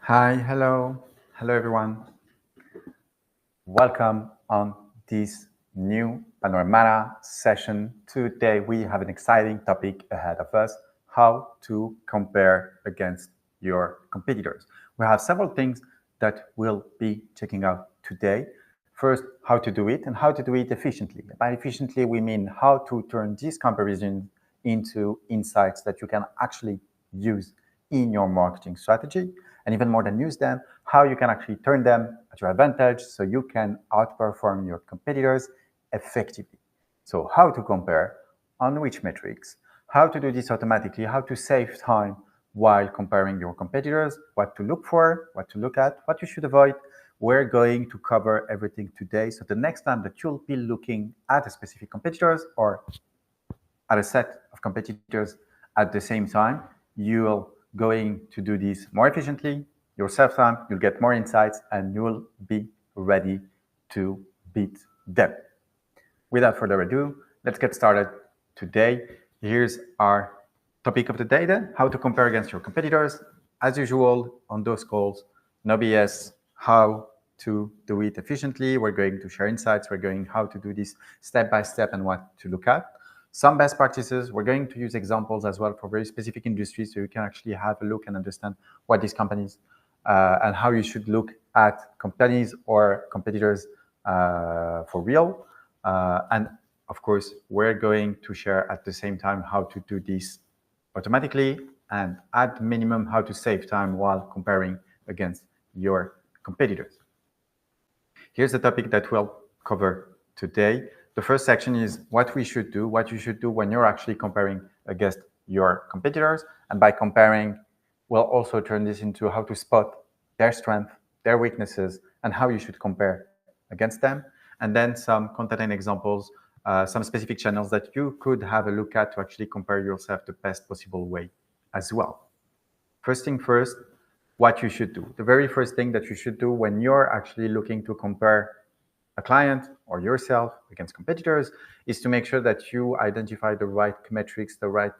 Hi, hello everyone. Welcome on this new Panoramata session. Today we have an exciting topic ahead of us, how to compare against your competitors. We have several things that we'll be checking out today. First, how to do it and how to do it efficiently. By efficiently, we mean how to turn this comparison into insights that you can actually use in your marketing strategy, and even more than use them, how you can actually turn them at your advantage so you can outperform your competitors effectively. So how to compare, on which metrics, how to do this automatically, how to save time while comparing your competitors, what to look for, what to look at, what you should avoid. We're going to cover everything today. So the next time that you'll be looking at a specific competitors or at a set of competitors at the same time, you're going to do this more efficiently, you'll save time, you'll get more insights, and you'll be ready to beat them. Without further ado, let's get started today. Here's our topic of the day then, how to compare against your competitors. As usual, on those calls, no BS, how to do it efficiently. We're going to share insights. We're going how to do this step by step and what to look at. Some best practices. We're going to use examples as well for very specific industries so you can actually have a look and understand what these companies and how you should look at companies or competitors for real. And of course, we're going to share at the same time how to do this automatically and at minimum how to save time while comparing against your competitors. Here's the topic that we'll cover today. The first section is what we should do, what you should do when you're actually comparing against your competitors. And by comparing, we'll also turn this into how to spot their strength, their weaknesses, and how you should compare against them. And then some content and examples, some specific channels that you could have a look at to actually compare yourself the best possible way as well. First thing first, what you should do. The very first thing that you should do when you're actually looking to compare a client or yourself against competitors is to make sure that you identify the right metrics, the right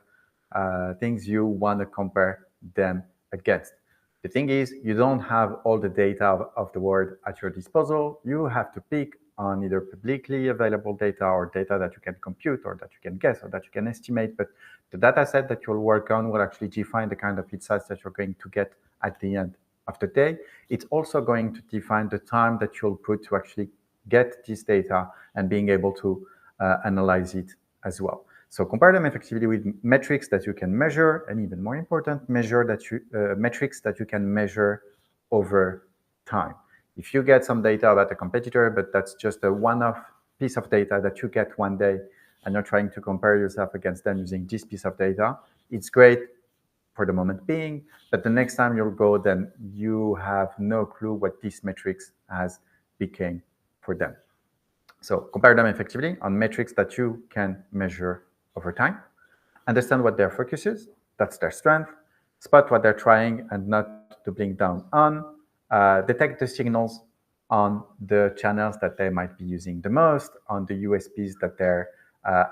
things you want to compare them against. The thing is, you don't have all the data of the world at your disposal. You have to pick on either publicly available data or data that you can compute or that you can guess or that you can estimate. But the data set that you'll work on will actually define the kind of insights that you're going to get at the end of the day. It's also going to define the time that you'll put to actually get this data and being able to analyze it as well. So compare them effectively with metrics that you can measure, and even more important, metrics that you can measure over time. If you get some data about a competitor, but that's just a one-off piece of data that you get one day, and you're trying to compare yourself against them using this piece of data, it's great for the moment being, but the next time you'll go, then you have no clue what these metrics has become for them. So compare them effectively on metrics that you can measure over time. Understand what their focus is, that's their strength. Spot what they're trying and not doubling down on. Detect the signals on the channels that they might be using the most, on the USPs that they're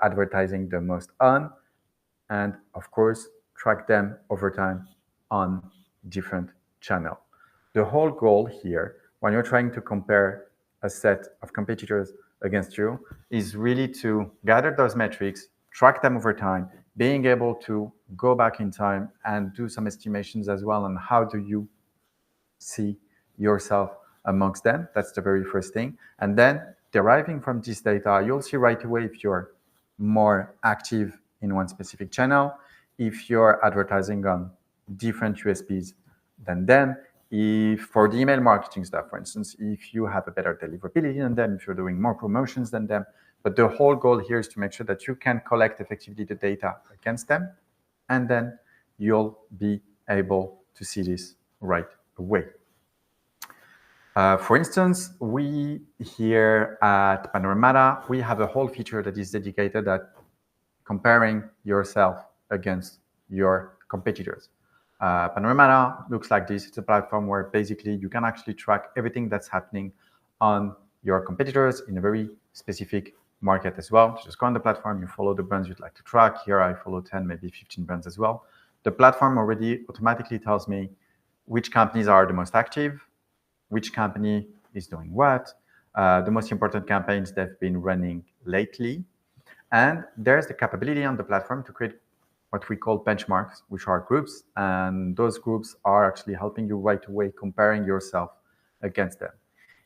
advertising the most on, and of course, track them over time on different channels. The whole goal here, when you're trying to compare a set of competitors against you, is really to gather those metrics, track them over time, being able to go back in time and do some estimations as well on how do you see yourself amongst them. That's the very first thing. And then deriving from this data, you'll see right away if you're more active in one specific channel, if you're advertising on different USPs than them, if for the email marketing stuff, for instance, if you have a better deliverability than them, if you're doing more promotions than them. But the whole goal here is to make sure that you can collect effectively the data against them, and then you'll be able to see this right away. For instance, we here at Panoramata, we have a whole feature that is dedicated at comparing yourself against your competitors. Panoramata looks like this. It's a platform where basically you can actually track everything that's happening on your competitors in a very specific market as well. Just go on the platform, you follow the brands you'd like to track. Here I follow 10, maybe 15 brands as well. The platform already automatically tells me which companies are the most active, which company is doing what, the most important campaigns they've been running lately. And there's the capability on the platform to create what we call benchmarks, which are groups. And those groups are actually helping you right away comparing yourself against them.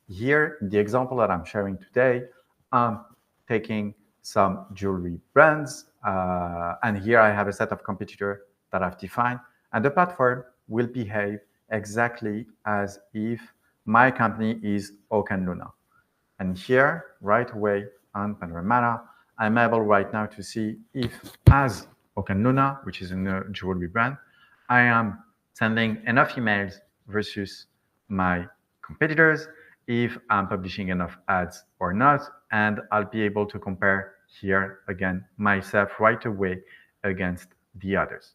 Here, in the example that I'm sharing today, I'm taking some jewelry brands. And here I have a set of competitors that I've defined. And the platform will behave exactly as if my company is Oak and Luna. And here, right away on Panoramata, I'm able right now to see if, as Oak and Luna, which is a jewelry brand, I am sending enough emails versus my competitors, if I'm publishing enough ads or not, and I'll be able to compare here again myself right away against the others.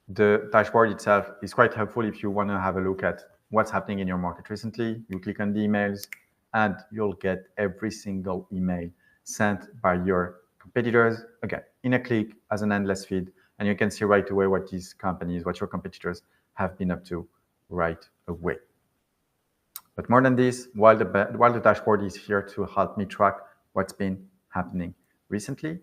The dashboard itself is quite helpful if you want to have a look at what's happening in your market recently. You click on the emails and you'll get every single email sent by your competitors, again, in a click as an endless feed. And you can see right away what these companies, what your competitors have been up to right away. But more than this, while the dashboard is here to help me track what's been happening recently,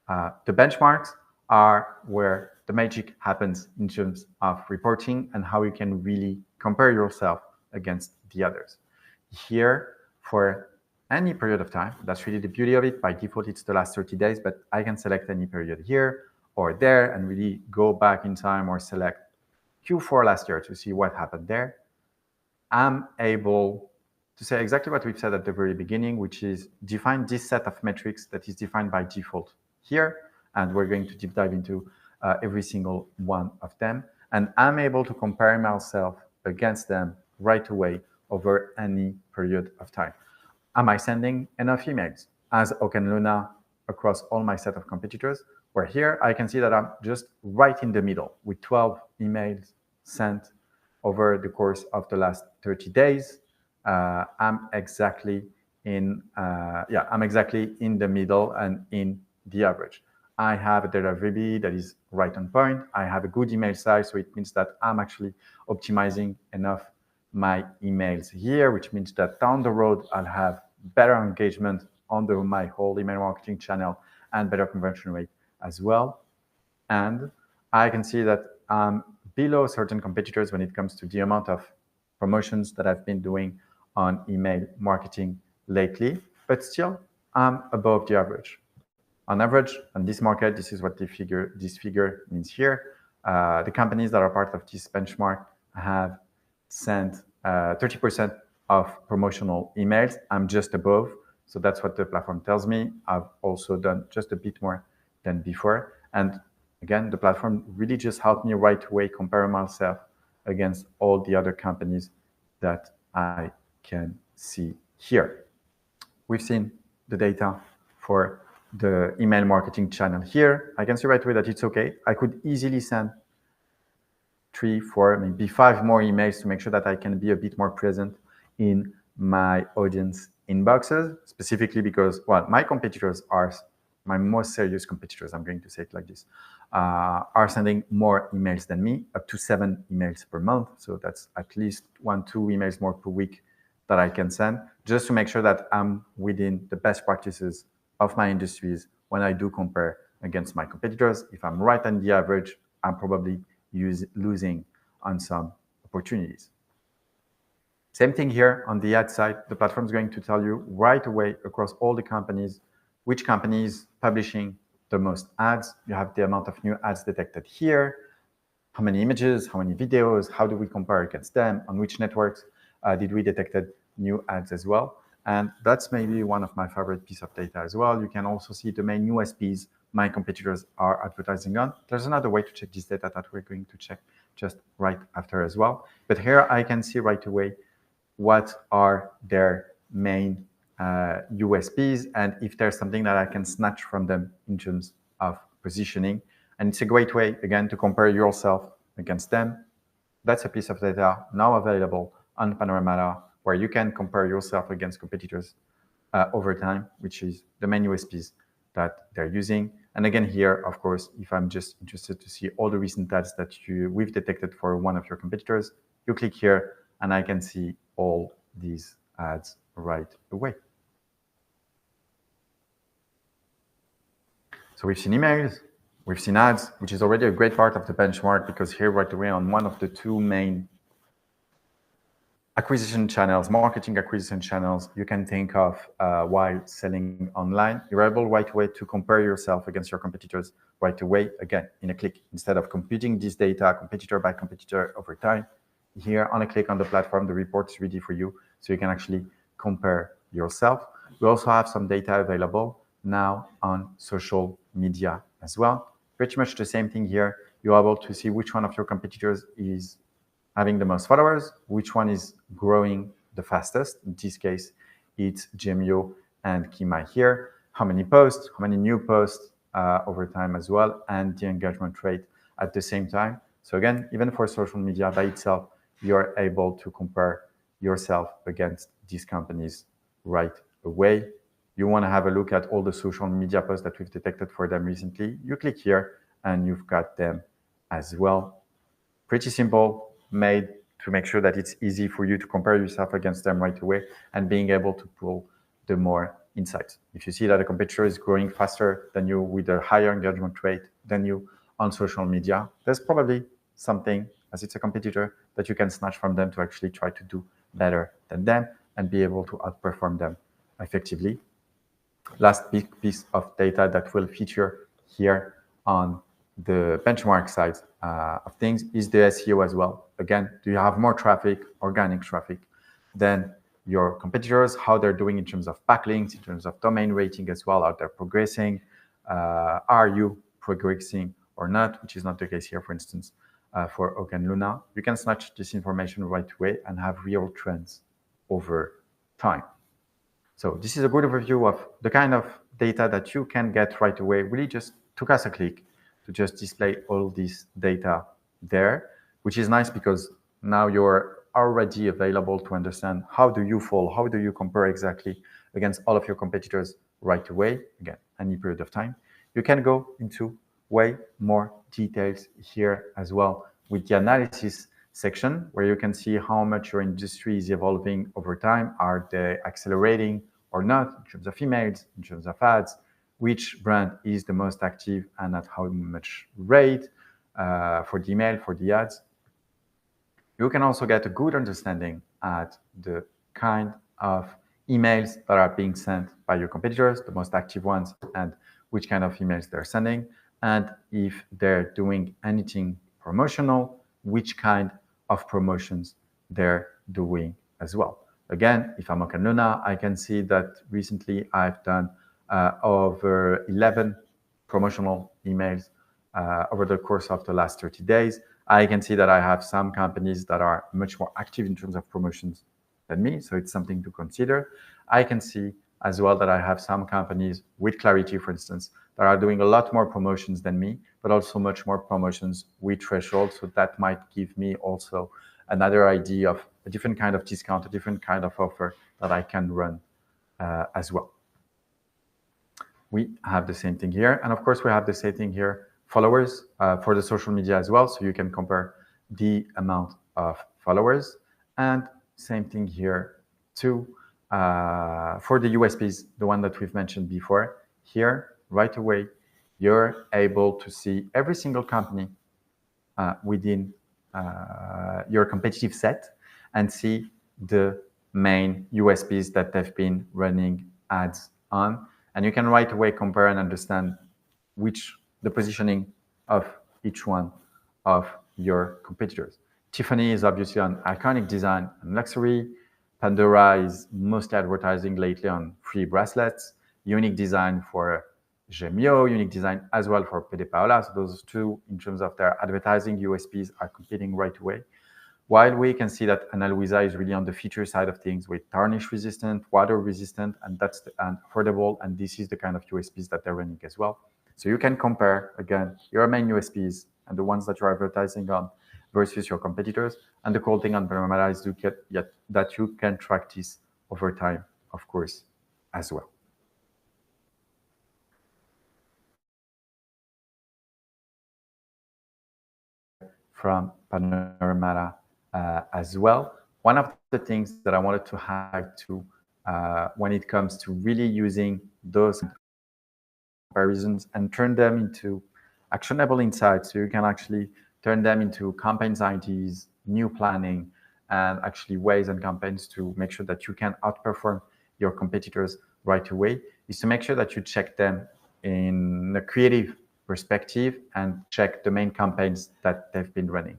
the benchmarks are where the magic happens in terms of reporting and how you can really compare yourself against the others. Here, for any period of time, that's really the beauty of it. By default, it's the last 30 days, but I can select any period here or there and really go back in time or select Q4 last year to see what happened there. I'm able to say exactly what we've said at the very beginning, which is define this set of metrics that is defined by default here. And we're going to deep dive into every single one of them. And I'm able to compare myself against them right away over any period of time. Am I sending enough emails as Oak and Luna across all my set of competitors? Where here I can see that I'm just right in the middle with 12 emails sent over the course of the last 30 days. I'm exactly in the middle and in the average. I have a deliverability that is right on point. I have a good email size, so it means that I'm actually optimizing enough my emails here, which means that down the road, I'll have better engagement on my whole email marketing channel and better conversion rate as well. And I can see that I'm below certain competitors when it comes to the amount of promotions that I've been doing on email marketing lately, but still I'm above the average. On average, on this market, this is what this figure means here. The companies that are part of this benchmark have sent 30% of promotional emails. I'm just above, so that's what the platform tells me. I've also done just a bit more than before. And again, the platform really just helped me right away compare myself against all the other companies that I can see here. We've seen the data for the email marketing channel here. I can see right away that it's okay. I could easily send 3, 4, maybe 5 more emails to make sure that I can be a bit more present in my audience inboxes, specifically because, well, my competitors are my most serious competitors, I'm going to say it like this, are sending more emails than me, up to 7 emails per month. So that's at least 1-2 emails more per week that I can send, just to make sure that I'm within the best practices of my industries when I do compare against my competitors. If I'm right on the average, I'm probably losing on some opportunities. Same thing here on the ad side. The platform is going to tell you right away across all the companies, which company is publishing the most ads. You have the amount of new ads detected here, how many images, how many videos, how do we compare against them, on which networks did we detected new ads as well. And that's maybe one of my favorite piece of data as well. You can also see the main USPs my competitors are advertising on. There's another way to check this data that we're going to check just right after as well. But here I can see right away what are their main USPs and if there's something that I can snatch from them in terms of positioning. And it's a great way, again, to compare yourself against them. That's a piece of data now available on Panoramata, where you can compare yourself against competitors over time, which is the main USPs that they're using. And again, here, of course, if I'm just interested to see all the recent ads that we've detected for one of your competitors, you click here and I can see all these ads right away. So we've seen emails, we've seen ads, which is already a great part of the benchmark, because here right away on one of the two main acquisition channels, marketing acquisition channels, you can think of while selling online, you're able right away to compare yourself against your competitors right away, again, in a click. Instead of computing this data competitor by competitor over time, here on a click on the platform, the report is ready for you, so you can actually compare yourself. We also have some data available now on social media as well. Pretty much the same thing here. You're able to see which one of your competitors is having the most followers, which one is growing the fastest. In this case, it's Gemio and Kima here. How many posts, how many new posts over time as well, and the engagement rate at the same time. So again, even for social media by itself, you're able to compare yourself against these companies right away. You want to have a look at all the social media posts that we've detected for them recently. You click here and you've got them as well. Pretty simple, made to make sure that it's easy for you to compare yourself against them right away and being able to pull the more insights. If you see that a competitor is growing faster than you with a higher engagement rate than you on social media, there's probably something, as it's a competitor, that you can snatch from them to actually try to do better than them and be able to outperform them effectively. Last big piece of data that will feature here on the benchmark side of things is the SEO as well. Again, do you have more traffic, organic traffic, than your competitors? How they're doing in terms of backlinks, in terms of domain rating as well? Are they progressing? Are you progressing or not? Which is not the case here, for instance, for Oak and Luna. You can snatch this information right away and have real trends over time. So this is a good overview of the kind of data that you can get right away. Really just took us a click to just display all this data there, which is nice because now you're already available to understand how do you fall, how do you compare exactly against all of your competitors right away, again, any period of time. You can go into way more details here as well with the analysis section, where you can see how much your industry is evolving over time. Are they accelerating or not in terms of emails, in terms of ads? Which brand is the most active and at how much rate for the email, for the ads? You can also get a good understanding at the kind of emails that are being sent by your competitors, the most active ones, and which kind of emails they're sending, and if they're doing anything promotional, which kind of promotions they're doing as well. Again, if I'm Oak and Luna, I can see that recently I've done over 11 promotional emails over the course of the last 30 days. I can see that I have some companies that are much more active in terms of promotions than me, so it's something to consider. I can see as well that I have some companies with Clarity, for instance, that are doing a lot more promotions than me, but also much more promotions with Threshold, so that might give me also another idea of a different kind of discount, a different kind of offer that I can run as well. We have the same thing here. And of course, we have the same thing here, followers for the social media as well. So you can compare the amount of followers. And same thing here too for the USPs, the one that we've mentioned before. Here, right away, you're able to see every single company within your competitive set and see the main USPs that they've been running ads on. And you can right away compare and understand the positioning of each one of your competitors. Tiffany is obviously on iconic design and luxury. Pandora is mostly advertising lately on free bracelets. Unique design for Gemio, unique design as well for Pede Paola. So those two, in terms of their advertising USPs, are competing right away. While we can see that Ana Luisa is really on the feature side of things with tarnish resistant, water resistant, and affordable. And this is the kind of USPs that they're running as well. So you can compare, again, your main USPs and the ones that you're advertising on versus your competitors. And the cool thing on Panoramata is that you can track this over time, of course, as well. from Panoramata as well. One of the things that I wanted to highlight too, when it comes to really using those comparisons and turn them into actionable insights, so you can actually turn them into campaigns ideas, new planning, and actually ways and campaigns to make sure that you can outperform your competitors right away, is to make sure that you check them in a creative perspective and check the main campaigns that they've been running.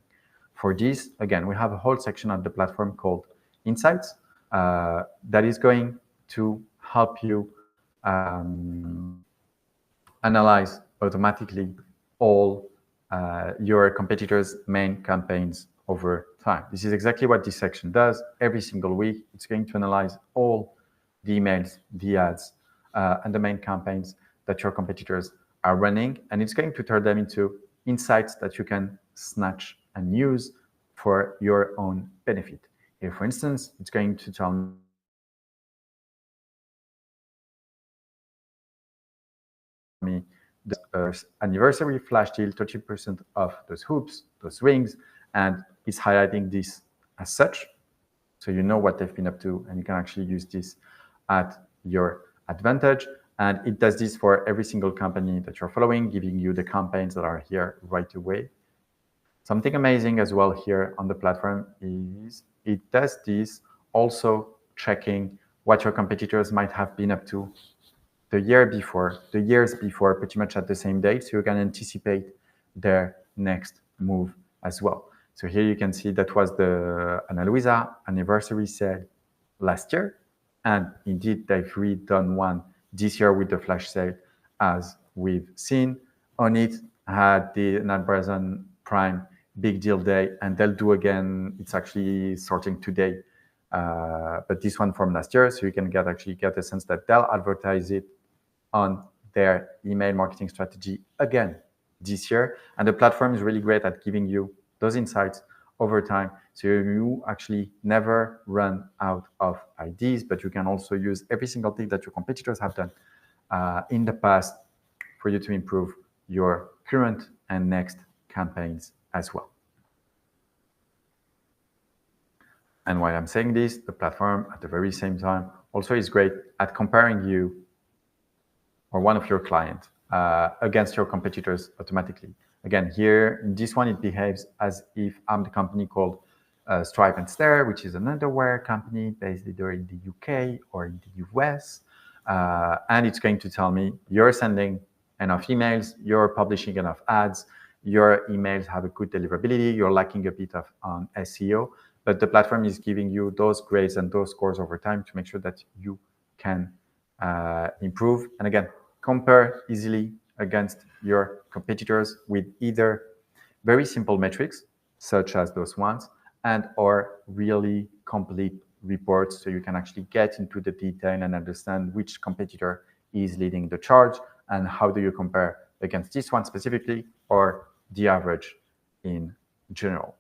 For this, again, we have a whole section on the platform called Insights that is going to help you analyze automatically all your competitors' main campaigns over time. This is exactly what this section does. Every single week, it's going to analyze all the emails, the ads, and the main campaigns that your competitors are running, and it's going to turn them into insights that you can snatch and use for your own benefit. Here, for instance, it's going to tell me the anniversary flash deal, 30% of those hoops, those rings, and it's highlighting this as such. So you know what they've been up to, and you can actually use this at your advantage. And it does this for every single company that you're following, giving you the campaigns that are here right away. Something amazing as well here on the platform is it does this also checking what your competitors might have been up to the years before, pretty much at the same date, so you can anticipate their next move as well. So here you can see that was the Ana Luisa anniversary sale last year, and indeed they've redone one this year with the flash sale, as we've seen. On it had the Amazon Prime big deal day, and they'll do again. It's actually sorting today, but this one from last year, so you can get a sense that they'll advertise it on their email marketing strategy again this year. And the platform is really great at giving you those insights over time, so you actually never run out of ideas, but you can also use every single thing that your competitors have done in the past for you to improve your current and next campaigns as well. And while I'm saying this, the platform at the very same time also is great at comparing you or one of your clients against your competitors automatically. Again, here in this one, it behaves as if I'm the company called Stripe and Stare, which is an underwear company based either in the UK or in the US. And it's going to tell me you're sending enough emails, you're publishing enough ads, your emails have a good deliverability, you're lacking a bit of SEO, but the platform is giving you those grades and those scores over time to make sure that you can improve. And again, compare easily against your competitors with either very simple metrics, such as those ones, and or really complete reports, so you can actually get into the detail and understand which competitor is leading the charge and how do you compare against this one specifically or the average in general.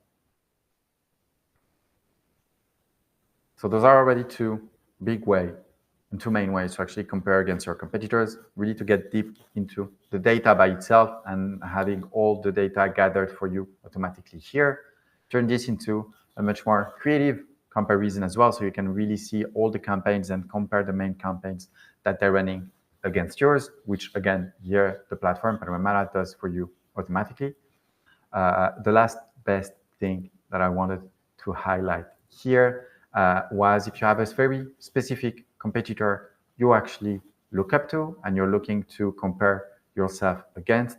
So those are already two big ways and two main ways to actually compare against your competitors, really to get deep into the data by itself and having all the data gathered for you automatically here. Turn this into a much more creative comparison as well, so you can really see all the campaigns and compare the main campaigns that they're running against yours, which again, here the platform Panoramata does for you automatically. The last best thing that I wanted to highlight here was if you have a very specific competitor you actually look up to and you're looking to compare yourself against,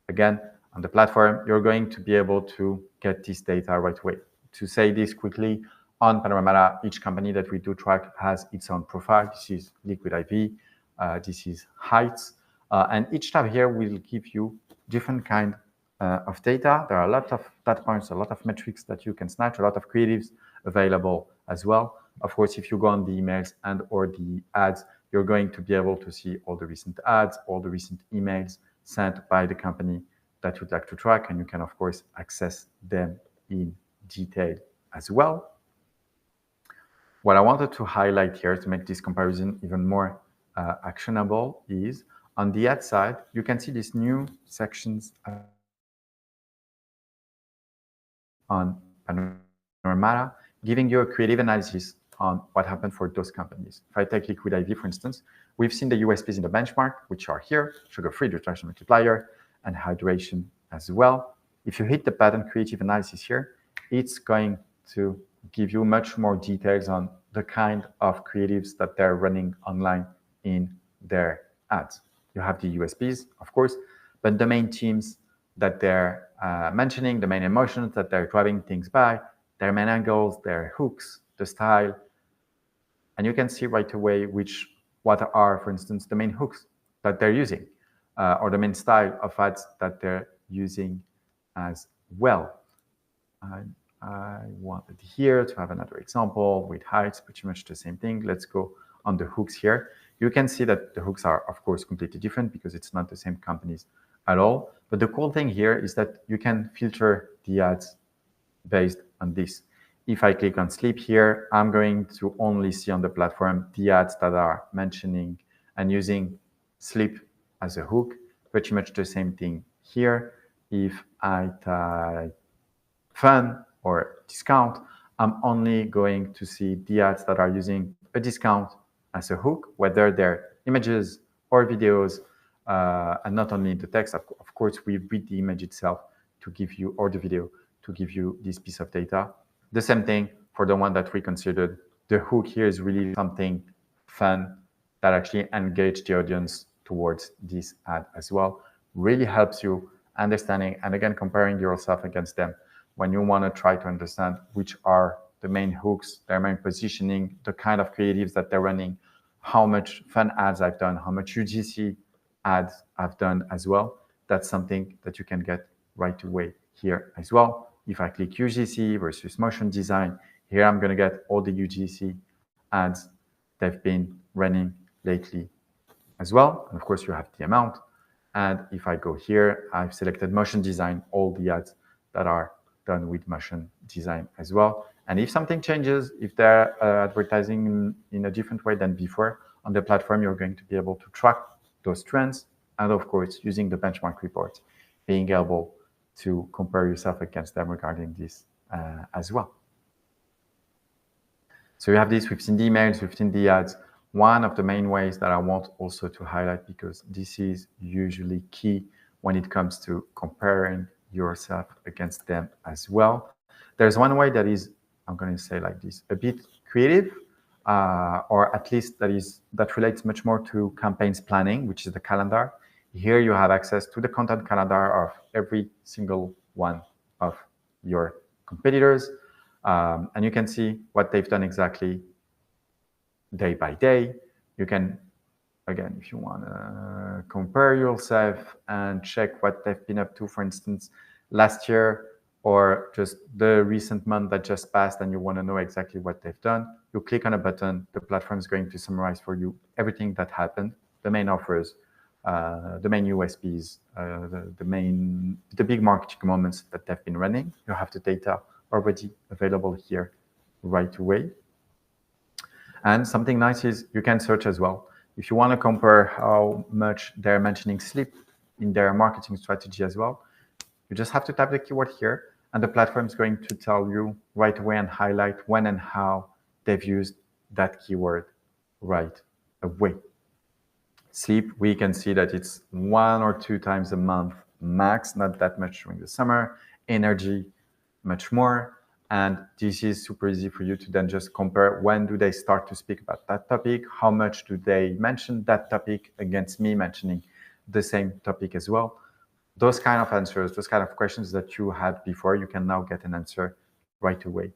again, on the platform, you're going to be able to get this data right away. To say this quickly, on Panoramata, each company that we do track has its own profile. This is Liquid IV, this is Heights, and each tab here will give you different kind of data. There are a lot of data points, a lot of metrics that you can snatch, a lot of creatives available as well. Of course, if you go on the emails and or the ads, you're going to be able to see all the recent ads, all the recent emails sent by the company that you'd like to track, and you can, of course, access them in detail as well. What I wanted to highlight here to make this comparison even more actionable is on the ad side, you can see these new sections on Panoramata, giving you a creative analysis on what happened for those companies. If I take Liquid IV, for instance, we've seen the USPs in the benchmark, which are here: sugar-free, retraction multiplier, and hydration as well. If you hit the pattern creative analysis here, it's going to give you much more details on the kind of creatives that they're running online in their ads. You have the USPs, of course, but the main themes that they're mentioning, the main emotions that they're driving things by, their main angles, their hooks, the style. And you can see right away what are, for instance, the main hooks that they're using, or the main style of ads that they're using as well. I wanted here to have another example with heights, pretty much the same thing. Let's go on the hooks here. You can see that the hooks are, of course, completely different because it's not the same companies at all. But the cool thing here is that you can filter the ads based on this. If I click on sleep here, I'm going to only see on the platform the ads that are mentioning and using sleep as a hook. Pretty much the same thing here. If I type fun or discount, I'm only going to see the ads that are using a discount as a hook, whether they're images or videos, and not only the text. Of course, we read the image itself to give you, or the video, to give you this piece of data. The same thing for the one that we considered. The hook here is really something fun that actually engage the audience towards this ad as well. Really helps you understanding, and again, comparing yourself against them when you want to try to understand which are the main hooks, their main positioning, the kind of creatives that they're running, how much fun ads I've done, how much UGC ads I've done as well. That's something that you can get right away here as well. If I click UGC versus motion design, here I'm going to get all the UGC ads they've been running lately as well. And of course, you have the amount. And if I go here, I've selected motion design, all the ads that are done with motion design as well. And if something changes, if they're advertising in a different way than before on the platform, you're going to be able to track those trends. And of course, using the benchmark reports, being able to compare yourself against them regarding this as well. So you have this, we've seen the emails, we've seen the ads. One of the main ways that I want also to highlight, because this is usually key when it comes to comparing yourself against them as well. There's one way that is, I'm going to say like this, a bit creative, or at least that relates much more to campaigns planning, which is the calendar. Here you have access to the content calendar of every single one of your competitors. And you can see what they've done exactly day by day. You can, again, if you want to compare yourself and check what they've been up to, for instance, last year, or just the recent month that just passed, and you want to know exactly what they've done, you click on a button, the platform is going to summarize for you everything that happened, the main offers, the main USPs, the big marketing moments that they've been running. You have the data already available here right away. And something nice is you can search as well. If you want to compare how much they're mentioning sleep in their marketing strategy as well, you just have to type the keyword here, and the platform is going to tell you right away and highlight when and how they've used that keyword right away. Sleep, we can see that it's 1 or 2 times a month max, not that much during the summer. Energy, much more. And this is super easy for you to then just compare when do they start to speak about that topic, how much do they mention that topic against me mentioning the same topic as well. Those kind of answers, those kind of questions that you had before, you can now get an answer right away,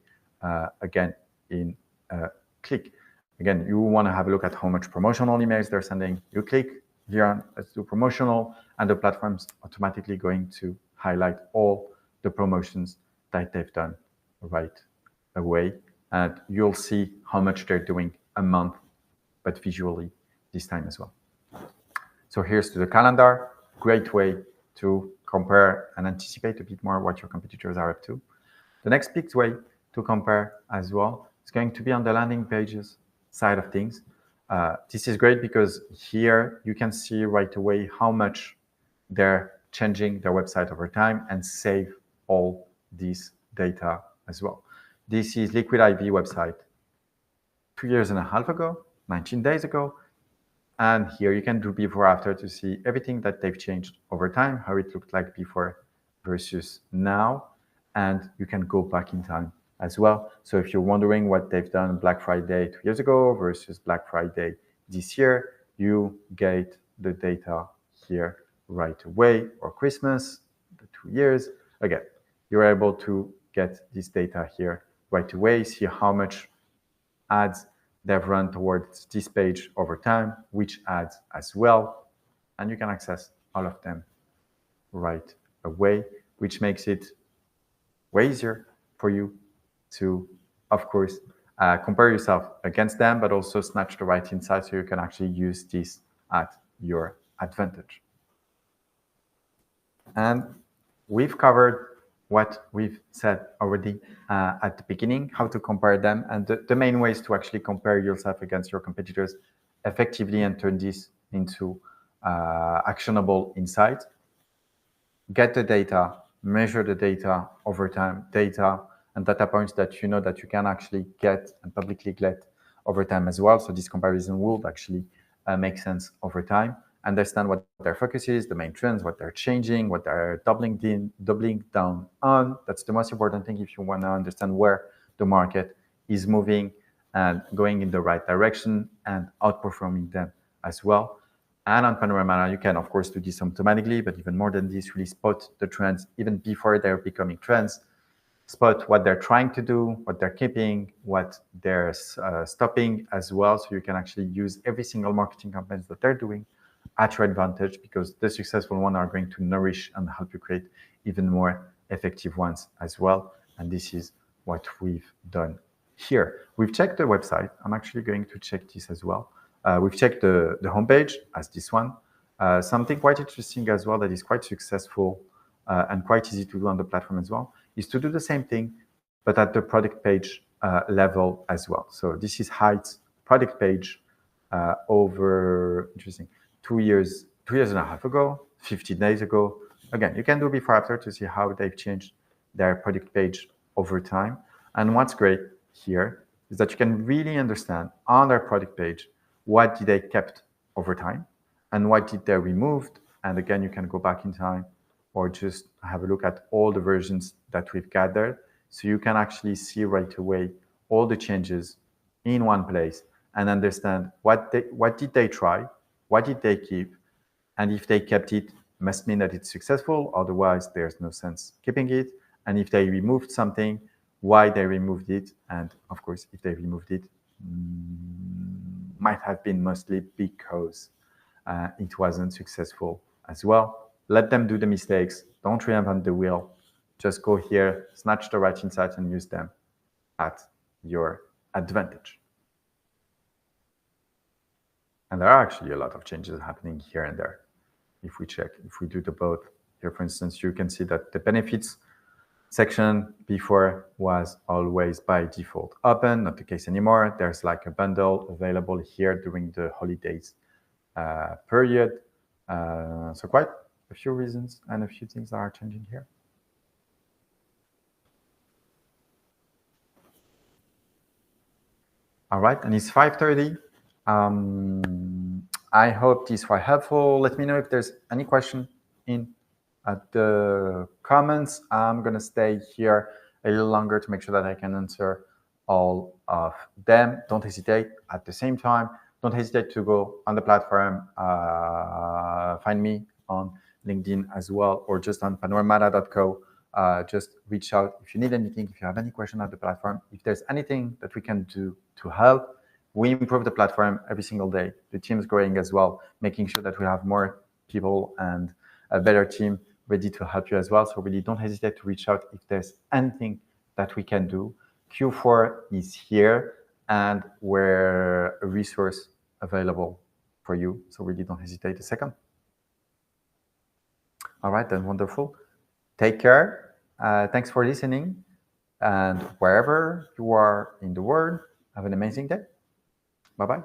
again, in a click. Again, you want to have a look at how much promotional emails they're sending. You click here on let's do promotional, and the platform's automatically going to highlight all the promotions that they've done right away. And you'll see how much they're doing a month, but visually this time as well. So here's to the calendar, great way to compare and anticipate a bit more what your competitors are up to. The next big way to compare as well is going to be on the landing pages side of things. This is great because here you can see right away how much they're changing their website over time and save all this data as well. This is Liquid IV website 2.5 years ago, 19 days ago. And here you can do before after to see everything that they've changed over time, how it looked like before versus now. And you can go back in time as well. So if you're wondering what they've done Black Friday 2 years ago versus Black Friday this year, you get the data here right away, or Christmas, the 2 years. Again, you're able to get this data here right away, see how much ads they've run towards this page over time, which ads as well, and you can access all of them right away, which makes it way easier for you to, of course, compare yourself against them, but also snatch the right insight so you can actually use this at your advantage. And we've covered what we've said already at the beginning, how to compare them, and the main ways to actually compare yourself against your competitors effectively and turn this into actionable insight. Get the data, measure the data over time, data and data points that you know that you can actually get and publicly get over time as well. So this comparison will actually make sense over time. Understand what their focus is, the main trends, what they're changing, what they're doubling down on. That's the most important thing if you want to understand where the market is moving and going in the right direction and outperforming them as well. And on Panoramata, you can, of course, do this automatically, but even more than this, really spot the trends even before they're becoming trends. Spot what they're trying to do, what they're keeping, what they're stopping as well. So you can actually use every single marketing campaign that they're doing at your advantage, because the successful ones are going to nourish and help you create even more effective ones as well. And this is what we've done here. We've checked the website. I'm actually going to check this as well. We've checked the homepage as this one. Something quite interesting as well that is quite successful and quite easy to do on the platform as well is to do the same thing, but at the product page level as well. So this is Height's product page over, interesting, 2 years and a half ago, 15 days ago. Again, you can do before after to see how they've changed their product page over time. And what's great here is that you can really understand on their product page what did they kept over time and what did they removed. And again, you can go back in time or just have a look at all the versions that we've gathered. So you can actually see right away all the changes in one place and understand what did they try, what did they keep, and if they kept it, must mean that it's successful. Otherwise, there's no sense keeping it. And if they removed something, why they removed it. And of course, if they removed it, might have been mostly because it wasn't successful as well. Let them do the mistakes. Don't reinvent the wheel. Just go here, snatch the right insights and use them at your advantage. And there are actually a lot of changes happening here and there. If we check, if we do the both here, for instance, you can see that the benefits section before was always by default open, not the case anymore. There's like a bundle available here during the holidays period. So quite a few reasons and a few things are changing here. All right, and it's 5:30. I hope these were helpful. Let me know if there's any question in the comments. I'm gonna stay here a little longer to make sure that I can answer all of them. Don't hesitate. At the same time, don't hesitate to go on the platform, find me on LinkedIn as well, or just on panoramata.co. Just reach out if you need anything, if you have any question at the platform, if there's anything that we can do to help. We improve the platform every single day. The team is growing as well, making sure that we have more people and a better team ready to help you as well. So really don't hesitate to reach out if there's anything that we can do. Q4 is here and we're a resource available for you. So really don't hesitate a second. All right, then wonderful. Take care. Thanks for listening. And wherever you are in the world, have an amazing day. Bye-bye.